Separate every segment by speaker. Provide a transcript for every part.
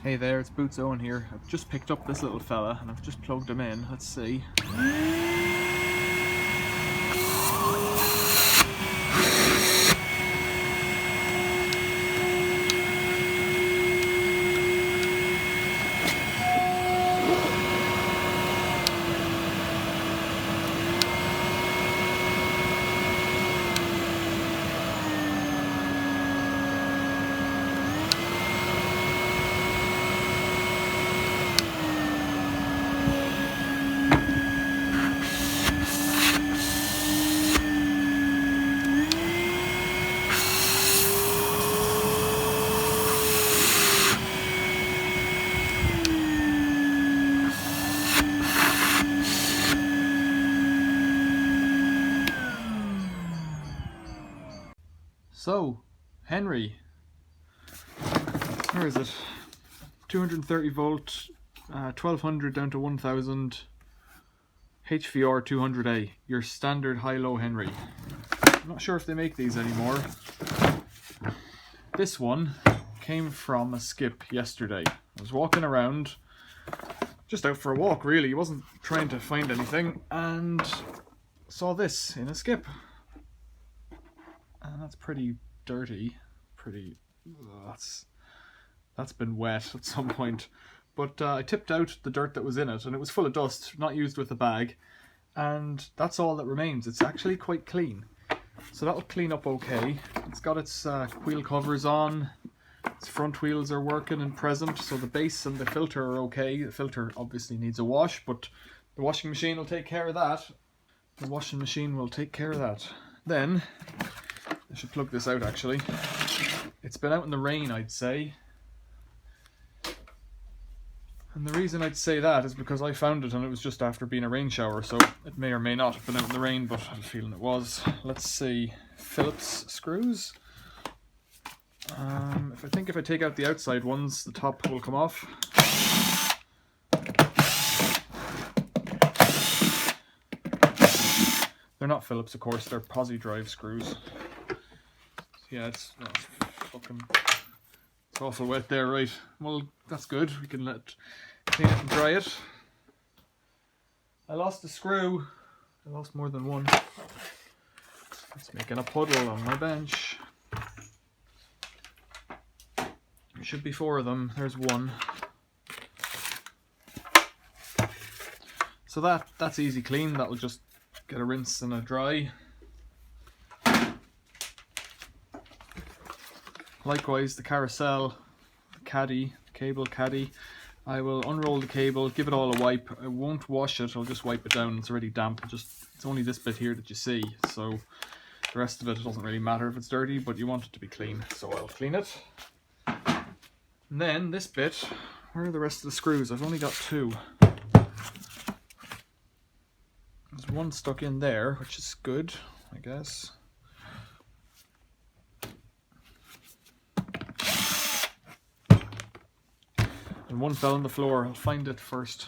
Speaker 1: Hey there, it's Boots Owen here. I've just picked up this little fella and I've just plugged him in. Let's see. So, Henry, where is it? 230 volt, 1200 down to 1000, HVR 200A, your standard high-low Henry. I'm not sure if they make these anymore. This one came from a skip yesterday. I was walking around, just out for a walk really, I wasn't trying to find anything, and saw this in a skip. And that's pretty dirty, that's been wet at some point. But I tipped out the dirt that was in it and it was full of dust, not used with the bag, and that's all that remains. It's actually quite clean, so that'll clean up okay. It's got its wheel covers on, its front wheels are working and present, so the base and the filter are okay. The filter obviously needs a wash, but the washing machine will take care of that. Then I should plug this out actually. It's been out in the rain, I'd say. And the reason I'd say that is because I found it and it was just after being a rain shower, so it may or may not have been out in the rain, but I have a feeling it was. Let's see. Phillips screws. If I take out the outside ones, the top will come off. They're not Phillips, of course, they're posi drive screws. Yeah, it's awful wet there, right? Well, that's good. We can clean it and dry it. I lost a screw. I lost more than one. It's making a puddle on my bench. There should be 4 of them. There's one. So that's easy clean. That'll just get a rinse and a dry. Likewise, the carousel, the caddy, cable caddy, I will unroll the cable, give it all a wipe. I won't wash it, I'll just wipe it down. It's already damp. It's only this bit here that you see, so the rest of it doesn't really matter if it's dirty, but you want it to be clean, so I'll clean it. And then this bit, where are the rest of the screws? I've only got 2. There's one stuck in there, which is good, I guess. And one fell on the floor. I'll find it first.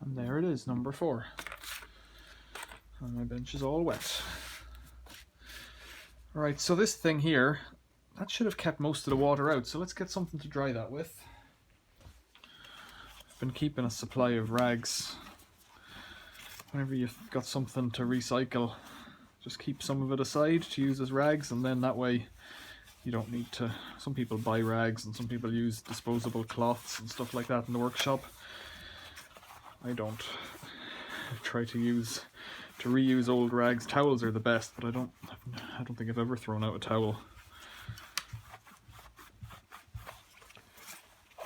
Speaker 1: And there it is, number 4. And my bench is all wet. Alright, so this thing here, that should have kept most of the water out, so let's get something to dry that with. I've been keeping a supply of rags. Whenever you've got something to recycle, just keep some of it aside to use as rags, and then that way you don't need to. Some people buy rags and some people use disposable cloths and stuff like that in the workshop. I don't. I try to reuse old rags. Towels are the best, but I don't think I've ever thrown out a towel.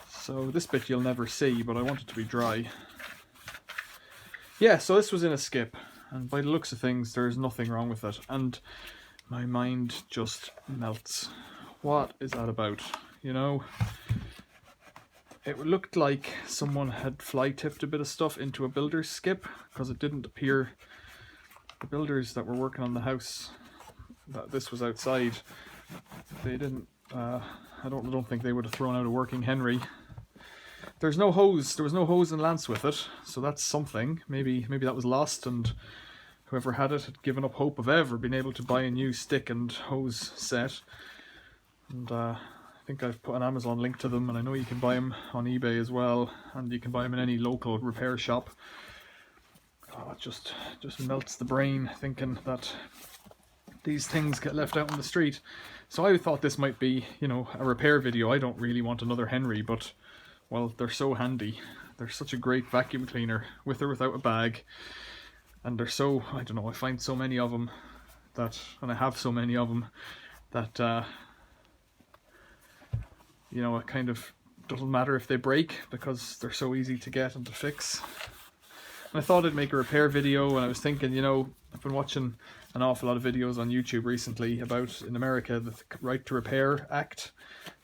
Speaker 1: So this bit you'll never see, but I want it to be dry. Yeah, so this was in a skip, and by the looks of things there's nothing wrong with it, and my mind just melts. What is that about? You know, it looked like someone had fly tipped a bit of stuff into a builder's skip, because it didn't appear, the builders that were working on the house, that this was outside, they didn't, I don't think they would have thrown out a working Henry. There's no hose, there was no hose and lance with it, so that's something. Maybe that was lost and whoever had it had given up hope of ever being able to buy a new stick and hose set. And I think I've put an Amazon link to them, and I know you can buy them on eBay as well, and you can buy them in any local repair shop. Oh, it just melts the brain thinking that these things get left out in the street. So I thought this might be, you know, a repair video. I don't really want another Henry, but, well, they're so handy. They're such a great vacuum cleaner, with or without a bag. And they're so, I don't know, I find so many of them that, and I have so many of them, that, you know, it kind of doesn't matter if they break, because they're so easy to get and to fix. And I thought I'd make a repair video, and I was thinking, you know, I've been watching an awful lot of videos on YouTube recently about, in America, the Right to Repair Act.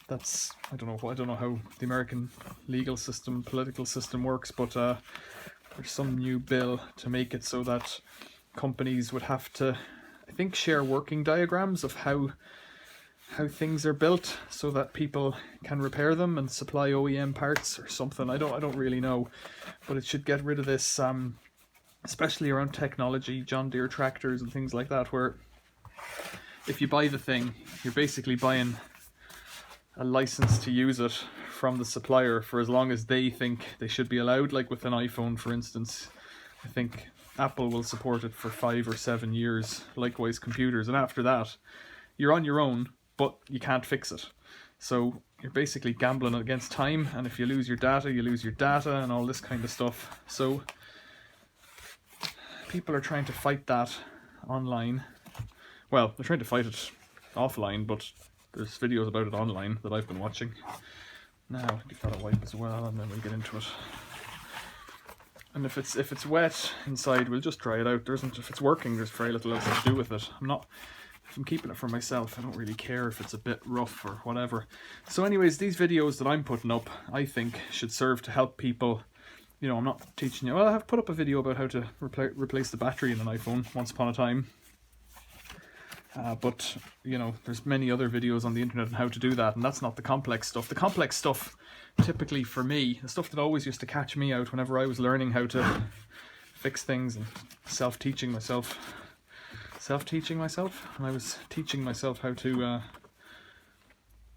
Speaker 1: That's, I don't know how the American legal system, political system works, but there's some new bill to make it so that companies would have to, I think, share working diagrams of how things are built so that people can repair them and supply OEM parts or something. I don't really know, but it should get rid of this, especially around technology, John Deere tractors and things like that, where if you buy the thing, you're basically buying a license to use it from the supplier for as long as they think they should be allowed. Like with an iPhone, for instance, I think Apple will support it for 5 or 7 years, likewise computers, and after that you're on your own, but you can't fix it. So you're basically gambling against time, and if you lose your data, you lose your data and all this kind of stuff. So people are trying to fight that online. Well, they're trying to fight it offline, but there's videos about it online that I've been watching. Now, give that a wipe as well, and then we'll get into it. And if it's wet inside, we'll just dry it out. If it's working, there's very little else to do with it. If I'm keeping it for myself, I don't really care if it's a bit rough or whatever. So anyways, these videos that I'm putting up, I think, should serve to help people. You know, I'm not teaching you. Well, I have put up a video about how to replace the battery in an iPhone once upon a time. But, you know, there's many other videos on the internet on how to do that, and that's not the complex stuff. The complex stuff, typically for me, the stuff that always used to catch me out whenever I was learning how to fix things and self-teaching myself, and I was teaching myself how to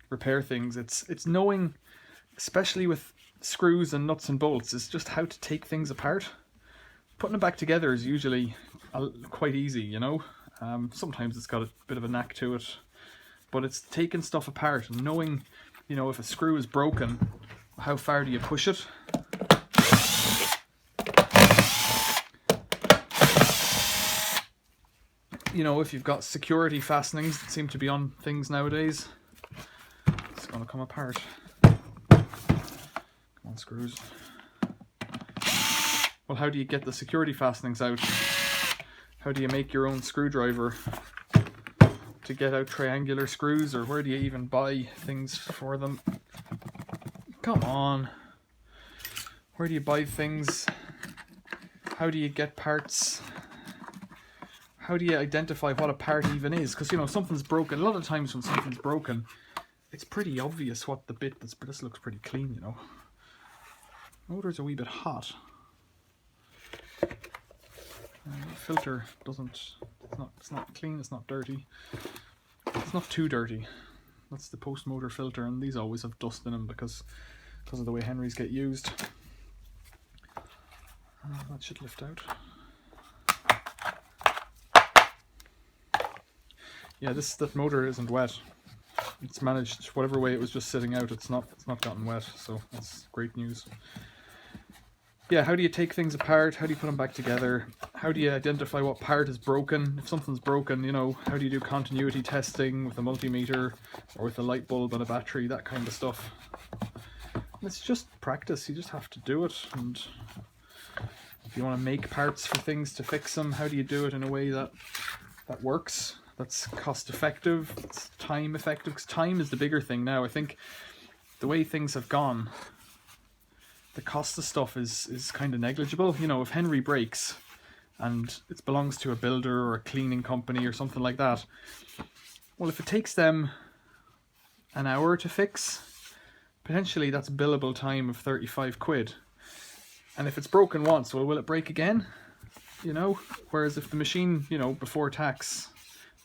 Speaker 1: repair things. It's knowing, especially with screws and nuts and bolts, is just how to take things apart. Putting them back together is usually quite easy, you know. Sometimes it's got a bit of a knack to it, but it's taking stuff apart and knowing, you know, if a screw is broken, how far do you push it? You know, if you've got security fastenings that seem to be on things nowadays, it's going to come apart. Come on, screws. Well, how do you get the security fastenings out? How do you make your own screwdriver to get out triangular screws, or where do you even buy things for them? Come on. Where do you buy things? How do you get parts? How do you identify what a part even is? Because, you know, something's broken. A lot of times when something's broken, it's pretty obvious what the bit that's... This looks pretty clean, you know. Motor's a wee bit hot. Filter doesn't... It's not clean, it's not dirty. It's not too dirty. That's the post-motor filter, and these always have dust in them because of the way Henrys get used. That should lift out. Yeah, that motor isn't wet. It's managed whatever way it was just sitting out. It's not gotten wet, so that's great news. Yeah, how do you take things apart? How do you put them back together? How do you identify what part is broken? If something's broken, you know, how do you do continuity testing with a multimeter or with a light bulb and a battery, that kind of stuff. It's just practice. You just have to do it. And if you want to make parts for things to fix them, how do you do it in a way that works? That's cost effective, it's time effective, because time is the bigger thing now. I think the way things have gone, the cost of stuff is kind of negligible. You know, if Henry breaks and it belongs to a builder or a cleaning company or something like that, well, if it takes them an hour to fix, potentially that's billable time of 35 quid. And if it's broken once, well, will it break again? You know, whereas if the machine, you know, before tax,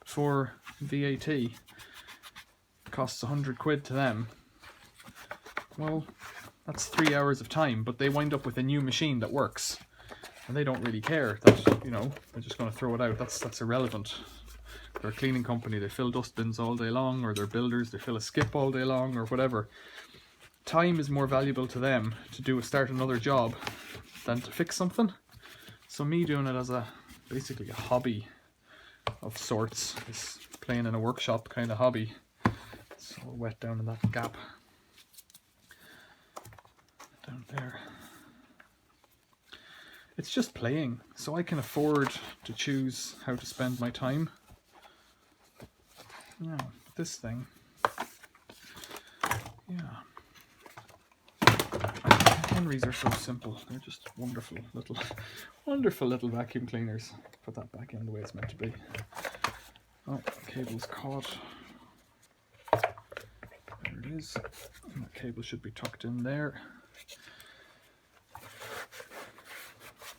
Speaker 1: before VAT, costs 100 quid to them. Well, that's 3 hours of time, but they wind up with a new machine that works. And they don't really care that, you know, they're just going to throw it out. That's irrelevant. They're a cleaning company, they fill dustbins all day long, or they're builders, they fill a skip all day long, or whatever. Time is more valuable to them to start another job than to fix something. So me doing it as basically a hobby of sorts, is playing in a workshop kind of hobby. It's all wet down in that gap. Down there. It's just playing, so I can afford to choose how to spend my time. Now, this thing, yeah. Henrys are so simple. They're just wonderful little vacuum cleaners. Put that back in the way it's meant to be. Oh, the cable's caught. There it is. And that cable should be tucked in there.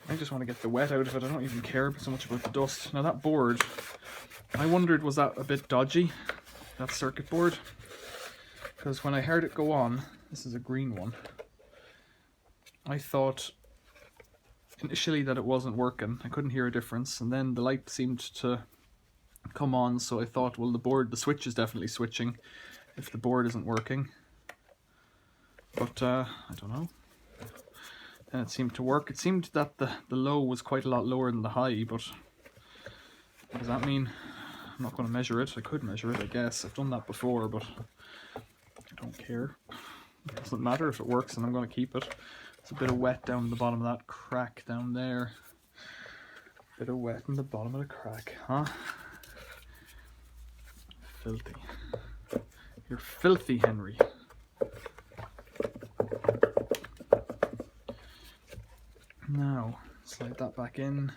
Speaker 1: I just want to get the wet out of it. I don't even care so much about the dust. Now that board, I wondered, was that a bit dodgy, that circuit board? Because when I heard it go on, this is a green one, I thought initially that it wasn't working. I couldn't hear a difference, and then the light seemed to come on, so I thought, well, the switch is definitely switching if the board isn't working. But I don't know. Then it seemed to work. It seemed that the low was quite a lot lower than the high, but what does that mean? I'm not going to measure it. I could measure it, I guess. I've done that before, but I don't care. It doesn't matter if it works, and I'm going to keep it. There's a bit of wet down the bottom of that crack down there. Bit of wet in the bottom of the crack, huh? Filthy. You're filthy, Henry. Now, slide that back in.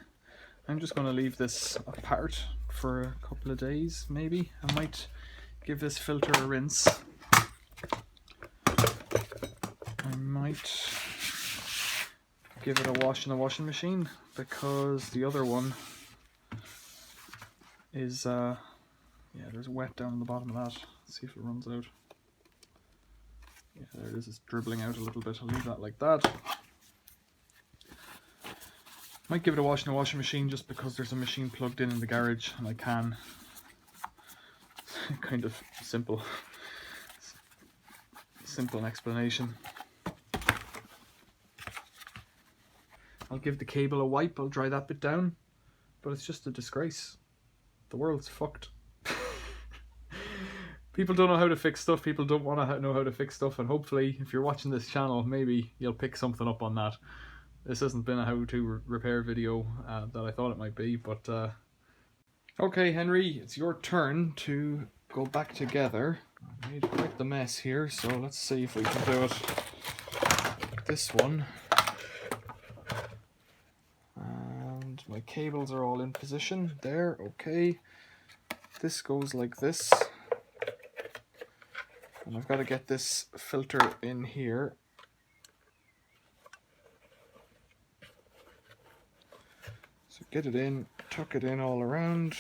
Speaker 1: I'm just going to leave this apart for a couple of days, maybe. I might give this filter a rinse. I might give it a wash in the washing machine, because the other one is, yeah, there's wet down the bottom of that. Let's see if it runs out. Yeah, there it is. It's dribbling out a little bit. I'll leave that like that. Might give it a wash in the washing machine just because there's a machine plugged in the garage and I can. Kind of simple explanation. I'll give the cable a wipe, I'll dry that bit down, but it's just a disgrace. The world's fucked. People don't know how to fix stuff, people don't want to know how to fix stuff, and hopefully if you're watching this channel, maybe you'll pick something up on that. This hasn't been a how-to repair video that I thought it might be, but okay, Henry, it's your turn to go back together. I made quite the mess here, so let's see if we can do it. This one. And my cables are all in position. There, okay. This goes like this. And I've got to get this filter in here. So get it in, tuck it in all around.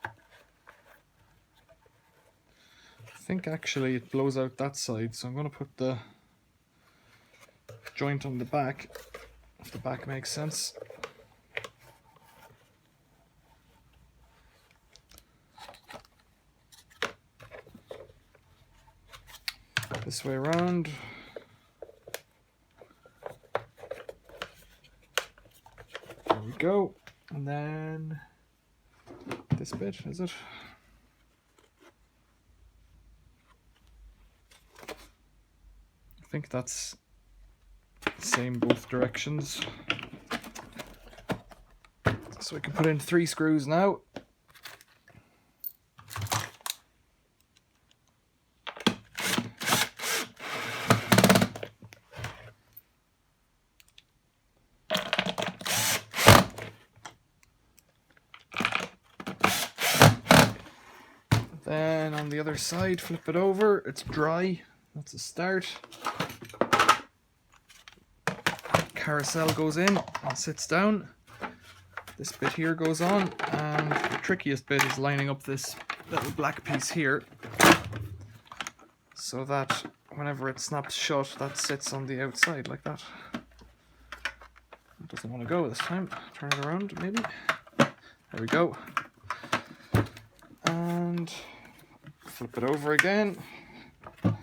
Speaker 1: I think actually it blows out that side, so I'm going to put the joint on the back, if the back makes sense. This way around. There we go. And then this bit, is it? I think that's the same both directions. So we can put in 3 screws now. Then on the other side, flip it over, it's dry, that's a start. Carousel goes in and sits down. this bit here goes on, and the trickiest bit is lining up this little black piece here so that whenever it snaps shut, that sits on the outside like that. It doesn't want to go this time. Turn it around, maybe. There we go. And flip it over again. And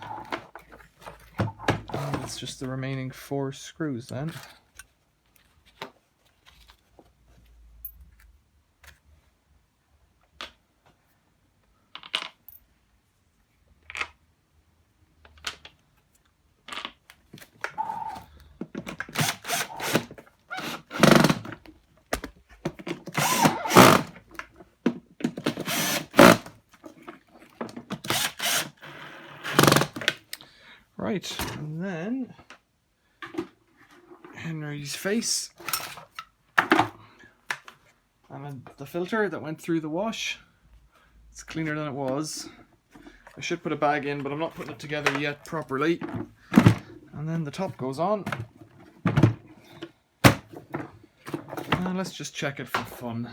Speaker 1: it's just the remaining 4 screws then. Right, and then Henry's face and the filter that went through the wash. It's cleaner than it was. I should put a bag in, but I'm not putting it together yet properly. And then the top goes on. And let's just check it for fun.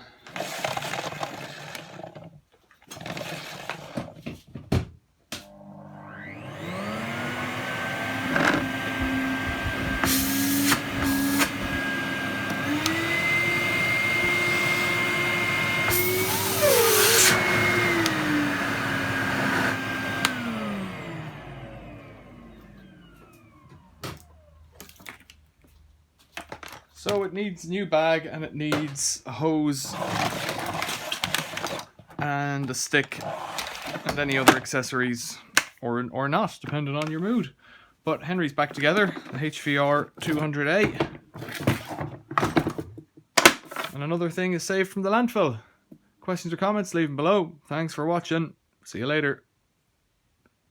Speaker 1: So it needs a new bag, and it needs a hose and a stick and any other accessories, or not, depending on your mood. But Henry's back together, the HVR 200A. And another thing is saved from the landfill. Questions or comments, leave them below. Thanks for watching. See you later.